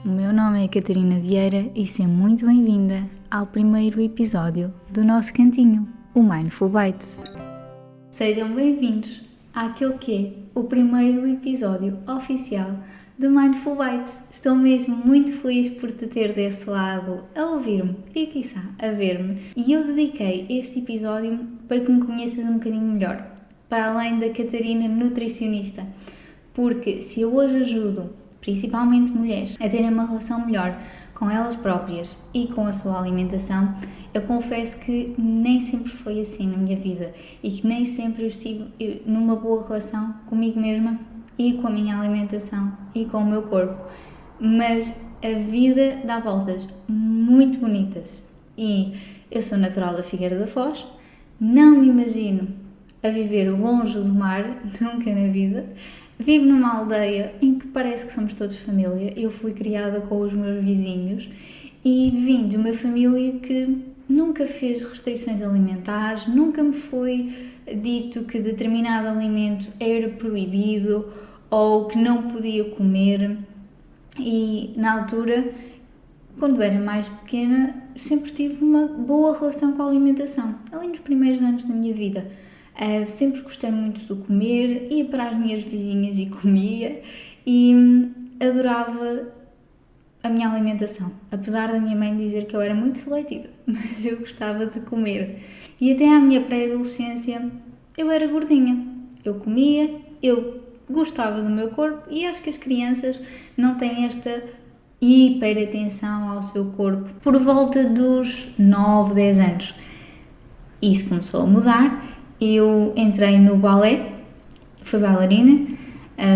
O meu nome é Catarina Vieira e seja muito bem-vinda ao primeiro episódio do nosso cantinho, o Mindful Bites. Sejam bem-vindos àquele que é o primeiro episódio oficial do Mindful Bites. Estou mesmo muito feliz por te ter desse lado a ouvir-me e, quiçá, a ver-me. E eu dediquei este episódio para que me conheças um bocadinho melhor, para além da Catarina nutricionista. Porque se eu hoje ajudo, principalmente mulheres, a terem uma relação melhor com elas próprias e com a sua alimentação, eu confesso que nem sempre foi assim na minha vida e que nem sempre eu estive numa boa relação comigo mesma e com a minha alimentação e com o meu corpo. Mas a vida dá voltas muito bonitas e eu sou natural da Figueira da Foz, não me imagino a viver longe do mar, nunca na vida. Vivo numa aldeia em que parece que somos todos família. Eu fui criada com os meus vizinhos e vim de uma família que nunca fez restrições alimentares, nunca me foi dito que determinado alimento era proibido ou que não podia comer. E na altura, quando era mais pequena, sempre tive uma boa relação com a alimentação, ali nos primeiros anos da minha vida. Sempre gostei muito de comer, ia para as minhas vizinhas e comia e adorava a minha alimentação, apesar da minha mãe dizer que eu era muito seletiva, mas eu gostava de comer. E até à minha pré-adolescência eu era gordinha, eu comia, eu gostava do meu corpo e acho que as crianças não têm esta hiperatenção ao seu corpo por volta dos 9, 10 anos. Isso começou a mudar. Eu entrei no balé, fui bailarina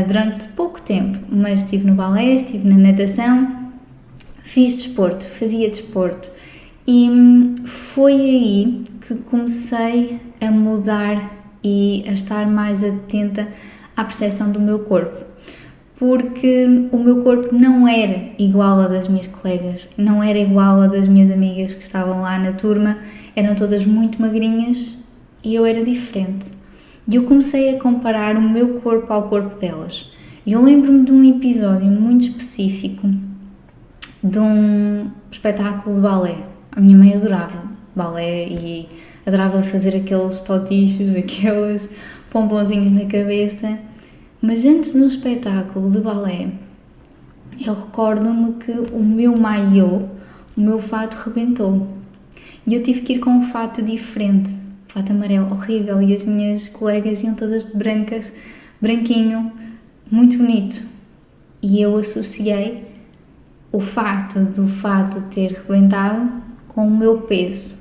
durante pouco tempo, mas estive no balé, estive na natação, fiz desporto, fazia desporto e foi aí que comecei a mudar e a estar mais atenta à percepção do meu corpo, porque o meu corpo não era igual ao das minhas colegas, não era igual ao das minhas amigas que estavam lá na turma, eram todas muito magrinhas. E eu era diferente. E eu comecei a comparar o meu corpo ao corpo delas. E eu lembro-me de um episódio muito específico de um espetáculo de balé. A minha mãe adorava balé e adorava fazer aqueles totichos, aqueles pomponzinhos na cabeça. Mas antes do espetáculo de balé, eu recordo-me que o meu maiô, o meu fato rebentou. E eu tive que ir com um fato diferente. Fato amarelo horrível e as minhas colegas iam todas de brancas, branquinho, muito bonito. E eu associei o facto do fato ter rebentado com o meu peso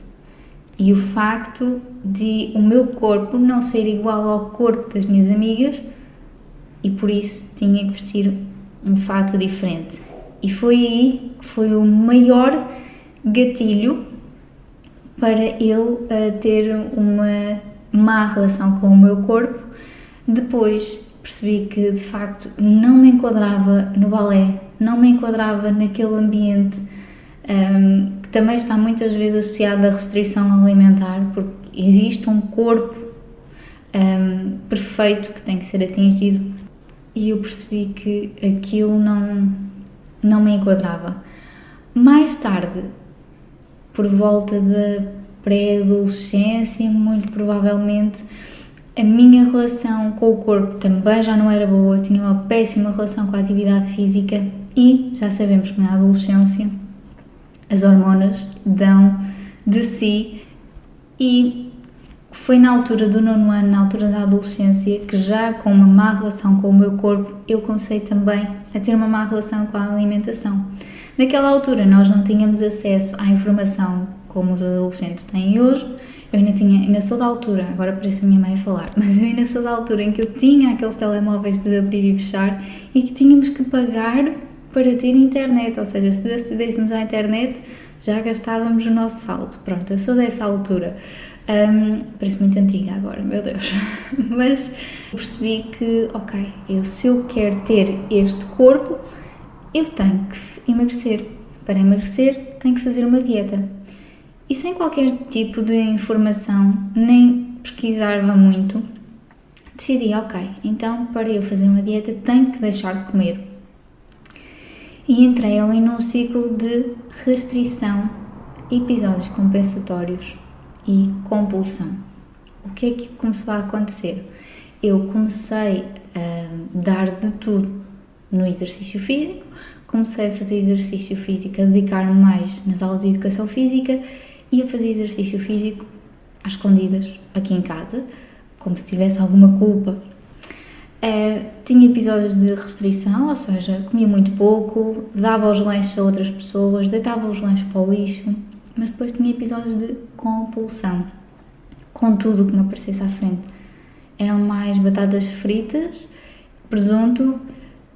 e o facto de o meu corpo não ser igual ao corpo das minhas amigas e por isso tinha que vestir um fato diferente. E foi aí que foi o maior gatilho para eu ter uma má relação com o meu corpo. Depois percebi que de facto não me enquadrava no balé, não me enquadrava naquele ambiente que também está muitas vezes associado à restrição alimentar, porque existe um corpo perfeito que tem que ser atingido e eu percebi que aquilo não me enquadrava. Mais tarde, por volta da pré-adolescência, muito provavelmente, a minha relação com o corpo também já não era boa, eu tinha uma péssima relação com a atividade física e já sabemos que na adolescência as hormonas dão de si e foi na altura do 9º ano, na altura da adolescência, que já com uma má relação com o meu corpo, eu comecei também a ter uma má relação com a alimentação. Naquela altura nós não tínhamos acesso à informação como os adolescentes têm hoje. Eu ainda sou da altura, agora parece a minha mãe a falar, mas eu ainda sou da altura em que eu tinha aqueles telemóveis de abrir e fechar e que tínhamos que pagar para ter internet, ou seja, se acedêssemos à internet já gastávamos o nosso saldo. Pronto, eu sou dessa altura. Parece muito antiga agora, meu Deus. Mas percebi que, se eu quero ter este corpo, eu tenho que emagrecer. Para emagrecer, tenho que fazer uma dieta. E sem qualquer tipo de informação, nem pesquisava muito, decidi, então para eu fazer uma dieta tenho que deixar de comer. e entrei ali num ciclo de restrição, episódios compensatórios e compulsão. O que é que começou a acontecer? Eu comecei a dar de tudo no exercício físico, comecei a fazer exercício físico, a dedicar-me mais nas aulas de educação física e a fazer exercício físico às escondidas, aqui em casa, como se tivesse alguma culpa. Tinha episódios de restrição, ou seja, comia muito pouco, dava os lanches a outras pessoas, deitava os lanches para o lixo, mas depois tinha episódios de compulsão, com tudo o que me aparecesse à frente. Eram mais batatas fritas, presunto,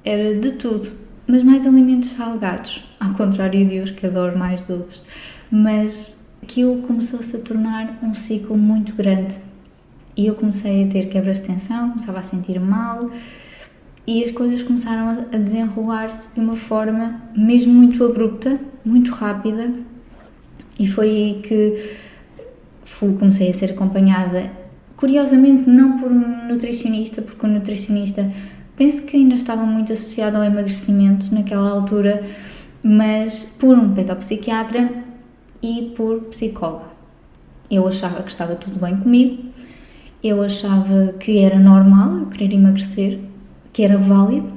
era de tudo, mas mais alimentos salgados, ao contrário de hoje que adoro mais doces. Mas aquilo começou-se a tornar um ciclo muito grande e eu comecei a ter quebras de tensão, começava a sentir mal e as coisas começaram a desenrolar-se de uma forma mesmo muito abrupta, muito rápida, e foi aí que comecei a ser acompanhada, curiosamente não por um nutricionista, porque o nutricionista penso que ainda estava muito associado ao emagrecimento naquela altura, mas por um pedopsiquiatra e por psicóloga. Eu achava que estava tudo bem comigo, eu achava que era normal eu querer emagrecer, que era válido,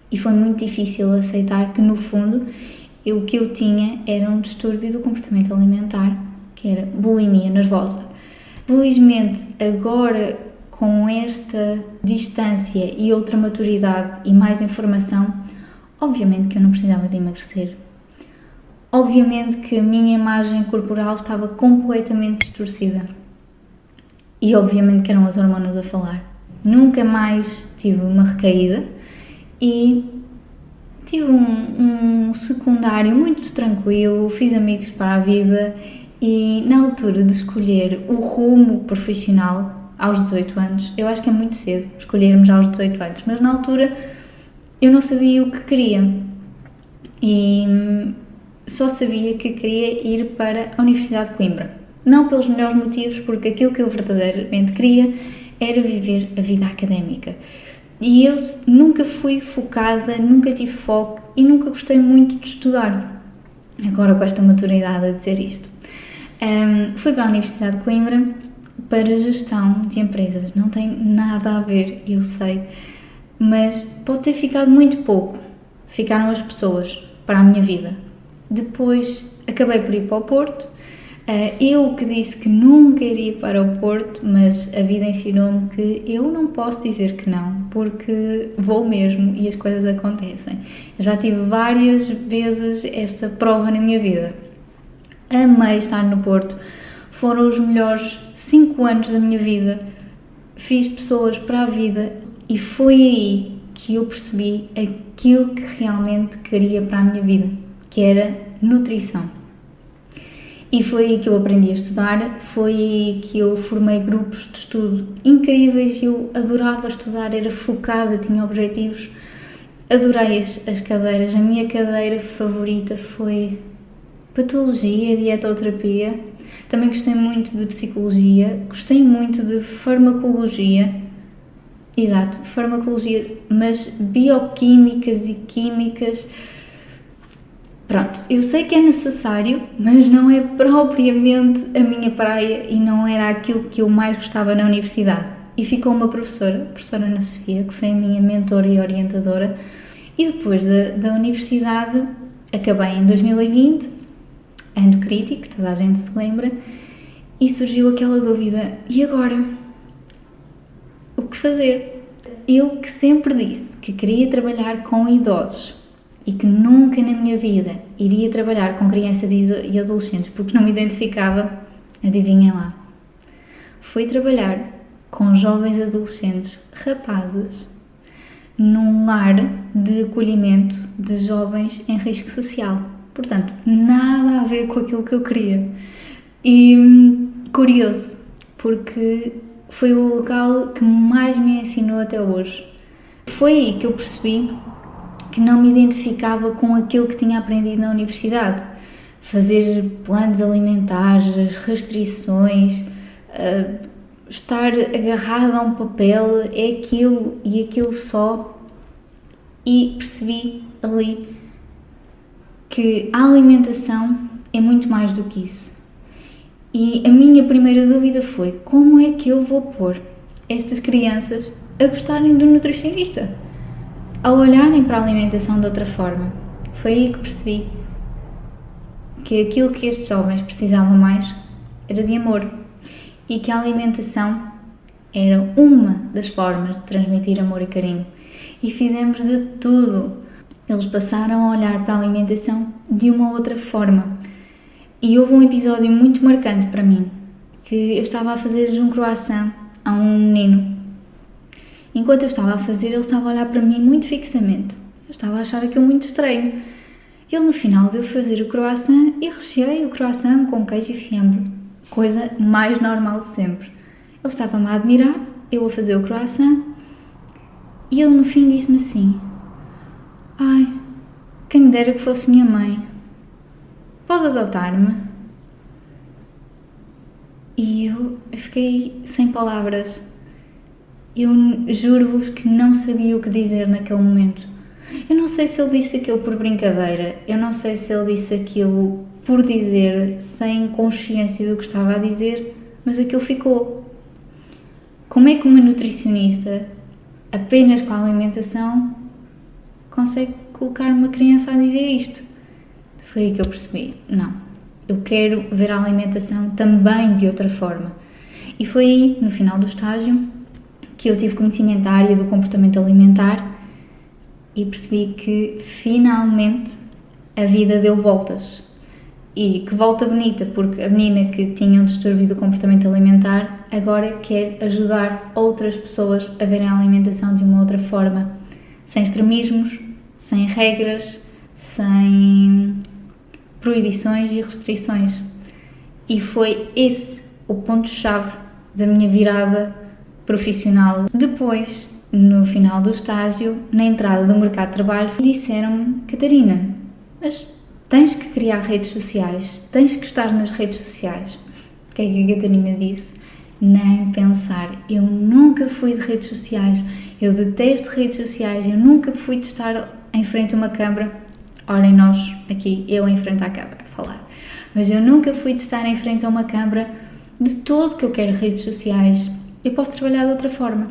e foi muito difícil aceitar que no fundo o que eu tinha era um distúrbio do comportamento alimentar, que era bulimia nervosa. Felizmente agora, com esta distância e outra maturidade e mais informação, obviamente que eu não precisava de emagrecer. Obviamente que a minha imagem corporal estava completamente distorcida. E obviamente que eram as hormonas a falar. Nunca mais tive uma recaída e tive um secundário muito tranquilo, fiz amigos para a vida e na altura de escolher o rumo profissional aos 18 anos, eu acho que é muito cedo escolhermos aos 18 anos, mas na altura eu não sabia o que queria e só sabia que queria ir para a Universidade de Coimbra. Não pelos melhores motivos, porque aquilo que eu verdadeiramente queria era viver a vida académica. E eu nunca fui focada, nunca tive foco e nunca gostei muito de estudar. Agora com esta maturidade a dizer isto. Fui para a Universidade de Coimbra para gestão de empresas. Não tem nada a ver, eu sei, mas pode ter ficado muito pouco. Ficaram as pessoas para a minha vida. Depois acabei por ir para o Porto. Eu que disse que nunca iria para o Porto, mas a vida ensinou-me que eu não posso dizer que não, porque vou mesmo e as coisas acontecem. Já tive várias vezes esta prova na minha vida. Amei estar no Porto, foram os melhores 5 anos da minha vida, fiz pessoas para a vida e foi aí que eu percebi aquilo que realmente queria para a minha vida, que era nutrição. E foi aí que eu aprendi a estudar, foi aí que eu formei grupos de estudo incríveis, eu adorava estudar, era focada, tinha objetivos, adorei as cadeiras, a minha cadeira favorita foi patologia, dietoterapia, também gostei muito de psicologia, gostei muito de farmacologia, exato, farmacologia, mas bioquímicas e químicas. Pronto, eu sei que é necessário, mas não é propriamente a minha praia e não era aquilo que eu mais gostava na universidade. E ficou uma professora, a professora Ana Sofia, que foi a minha mentora e orientadora, e depois da universidade, acabei em 2020, ano crítico, toda a gente se lembra, e surgiu aquela dúvida, e agora? O que fazer? Eu que sempre disse que queria trabalhar com idosos, e que nunca na minha vida iria trabalhar com crianças e adolescentes porque não me identificava, adivinhem lá. Fui trabalhar com jovens adolescentes, rapazes, num lar de acolhimento de jovens em risco social. Portanto, nada a ver com aquilo que eu queria. E curioso, porque foi o local que mais me ensinou até hoje. Foi aí que eu percebi que não me identificava com aquilo que tinha aprendido na universidade. Fazer planos alimentares, restrições, estar agarrado a um papel, é aquilo e aquilo só. E percebi ali que a alimentação é muito mais do que isso. E a minha primeira dúvida foi: como é que eu vou pôr estas crianças a gostarem do nutricionista? A olharem para a alimentação de outra forma. Foi aí que percebi que aquilo que estes jovens precisavam mais era de amor e que a alimentação era uma das formas de transmitir amor e carinho. E fizemos de tudo. Eles passaram a olhar para a alimentação de uma outra forma. E houve um episódio muito marcante para mim, que eu estava a fazer um croissant a um menino. Enquanto eu estava a fazer, ele estava a olhar para mim muito fixamente. Eu estava a achar aquilo muito estranho. Ele, no final, deu fazer o croissant e recheei o croissant com queijo e fiambre. Coisa mais normal de sempre. Ele estava-me a admirar, eu a fazer o croissant, e ele, no fim, disse-me assim: ai, quem me dera que fosse minha mãe. Pode adotar-me? E eu fiquei sem palavras. Eu juro-vos que não sabia o que dizer naquele momento. Eu não sei se ele disse aquilo por brincadeira, eu não sei se ele disse aquilo por dizer, sem consciência do que estava a dizer, mas aquilo ficou. Como é que uma nutricionista, apenas com a alimentação, consegue colocar uma criança a dizer isto? Foi aí que eu percebi: não, eu quero ver a alimentação também de outra forma. E foi aí, no final do estágio, que eu tive conhecimento da área do comportamento alimentar e percebi que finalmente a vida deu voltas. E que volta bonita, porque a menina que tinha um distúrbio do comportamento alimentar agora quer ajudar outras pessoas a verem a alimentação de uma outra forma, sem extremismos, sem regras, sem proibições e restrições. E foi esse o ponto-chave da minha virada profissional. Depois, no final do estágio, na entrada do mercado de trabalho, disseram-me: Catarina, mas tens que criar redes sociais, tens que estar nas redes sociais. O que é que a Catarina disse? Nem pensar. Eu nunca fui de redes sociais, eu detesto redes sociais, eu nunca fui de estar em frente a uma câmara. Olhem, nós aqui, eu em frente à câmara, a falar. Mas eu nunca fui de estar em frente a uma câmara. De todo que eu quero redes sociais, eu posso trabalhar de outra forma.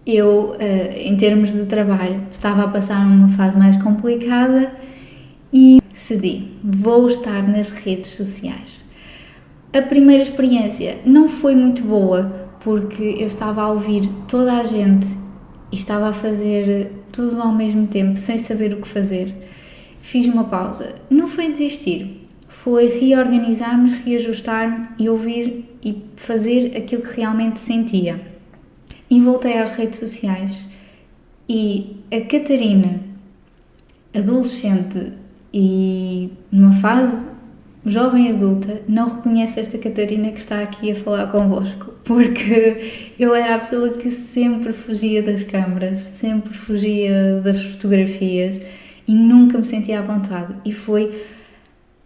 Eu, em termos de trabalho, estava a passar uma fase mais complicada e decidi: vou estar nas redes sociais. A primeira experiência não foi muito boa, porque eu estava a ouvir toda a gente e estava a fazer tudo ao mesmo tempo, sem saber o que fazer. Fiz uma pausa. Não foi desistir, foi reorganizar-me, reajustar-me e ouvir e fazer aquilo que realmente sentia. E voltei às redes sociais e a Catarina, adolescente e numa fase jovem adulta, não reconhece esta Catarina que está aqui a falar convosco, porque eu era a pessoa que sempre fugia das câmaras, sempre fugia das fotografias e nunca me sentia à vontade.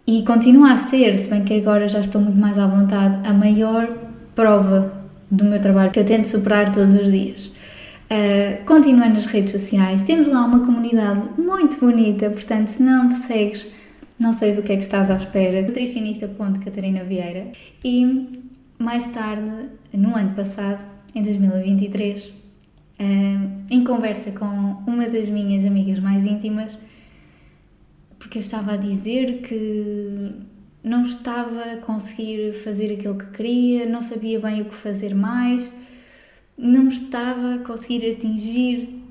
E continua a ser, se bem que agora já estou muito mais à vontade, a maior prova do meu trabalho que eu tento superar todos os dias. Continuei nas redes sociais, temos lá uma comunidade muito bonita, portanto, se não me segues, não sei do que é que estás à espera, nutricionista.catarina.vieira. E mais tarde, no ano passado, em 2023, em conversa com uma das minhas amigas mais íntimas, porque eu estava a dizer que não estava a conseguir fazer aquilo que queria, não sabia bem o que fazer mais, não estava a conseguir atingir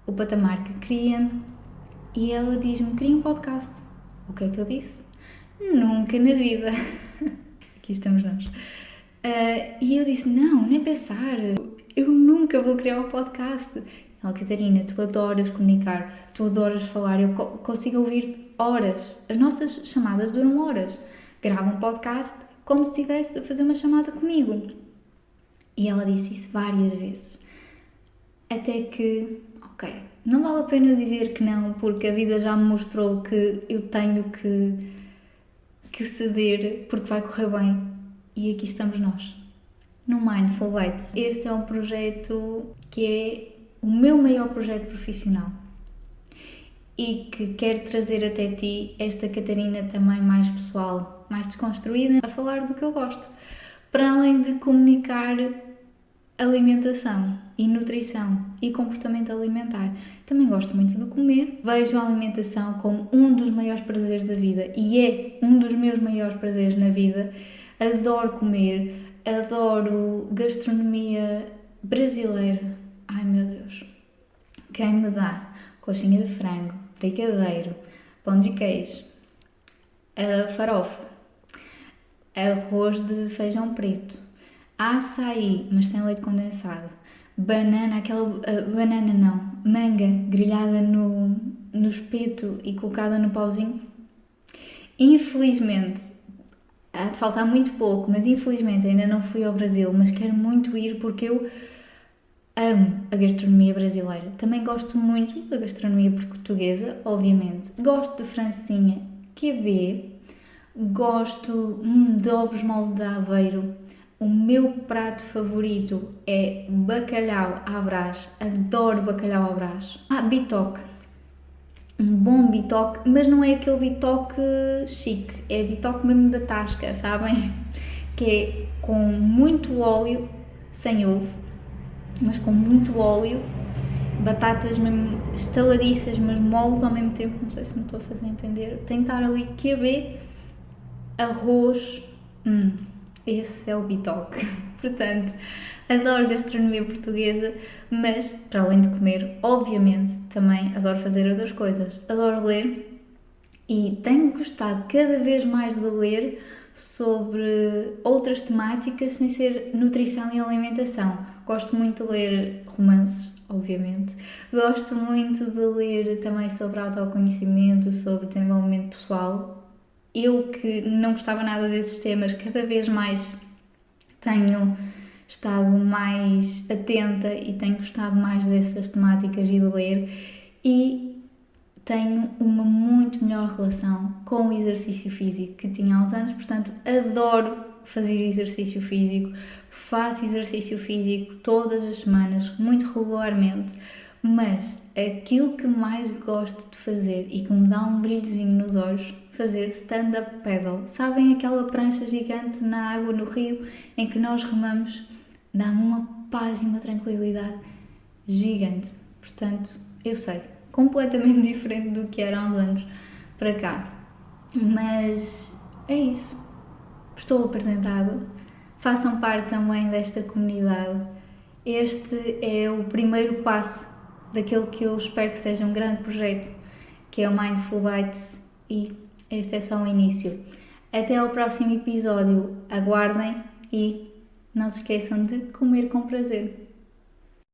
o patamar que queria, e ela diz-me: queria um podcast. O que é que eu disse? Nunca na vida. Aqui estamos nós. E eu disse: não, nem pensar, eu nunca vou criar um podcast. Ela: Catarina, tu adoras comunicar, tu adoras falar, eu consigo ouvir-te horas. As nossas chamadas duram horas. Grava um podcast como se estivesse a fazer uma chamada comigo. E ela disse isso várias vezes. Até que, ok, não vale a pena dizer que não, porque a vida já me mostrou que eu tenho que ceder, porque vai correr bem. E aqui estamos nós, no Mindful Bites. Este é um projeto que é o meu maior projeto profissional. e que quero trazer até ti esta Catarina também mais pessoal, mais desconstruída, a falar do que eu gosto, para além de comunicar alimentação e nutrição e comportamento alimentar. Também gosto muito de comer, vejo a alimentação como um dos maiores prazeres da vida e é um dos meus maiores prazeres na vida. Adoro comer, adoro gastronomia brasileira. Ai meu Deus, quem me dá coxinha de frango, brigadeiro, pão de queijo, farofa, arroz de feijão preto, açaí, mas sem leite condensado, banana, banana não, manga grelhada no espeto e colocada no pauzinho. Infelizmente, há de faltar muito pouco, mas infelizmente ainda não fui ao Brasil, mas quero muito ir porque eu amo a gastronomia brasileira. Também gosto muito da gastronomia portuguesa, obviamente. Gosto de francesinha, QB, gosto de ovos moles de Aveiro. O meu prato favorito é bacalhau à Brás, adoro bacalhau à Brás. Bitoque, um bom bitoque, mas não é aquele bitoque chique, é bitoque mesmo da tasca, sabem? Que é com muito óleo, sem ovo, mas com muito óleo, batatas mesmo estaladiças, mas moles ao mesmo tempo, não sei se me estou a fazer entender. Tem que estar ali QB, arroz, esse é o bitoque. Portanto, adoro gastronomia portuguesa, mas para além de comer, obviamente, também adoro fazer outras coisas. Adoro ler e tenho gostado cada vez mais de ler sobre outras temáticas sem ser nutrição e alimentação. Gosto muito de ler romances, obviamente. Gosto muito de ler também sobre autoconhecimento, sobre desenvolvimento pessoal. Eu que não gostava nada desses temas, cada vez mais tenho estado mais atenta e tenho gostado mais dessas temáticas e de ler, e tenho uma muito melhor relação com o exercício físico que tinha há uns anos. Portanto, adoro fazer exercício físico, faço exercício físico todas as semanas, muito regularmente, mas aquilo que mais gosto de fazer e que me dá um brilhozinho nos olhos, fazer stand-up paddle. Sabem aquela prancha gigante na água, no rio, em que nós remamos? Dá-me uma paz e uma tranquilidade gigante. Portanto, eu sei, completamente diferente do que era há uns anos para cá. Mas é isso. Estou apresentado. Façam parte também desta comunidade. Este é o primeiro passo daquele que eu espero que seja um grande projeto, que é o Mindful Bites, e este é só o início. Até ao próximo episódio. Aguardem e não se esqueçam de comer com prazer.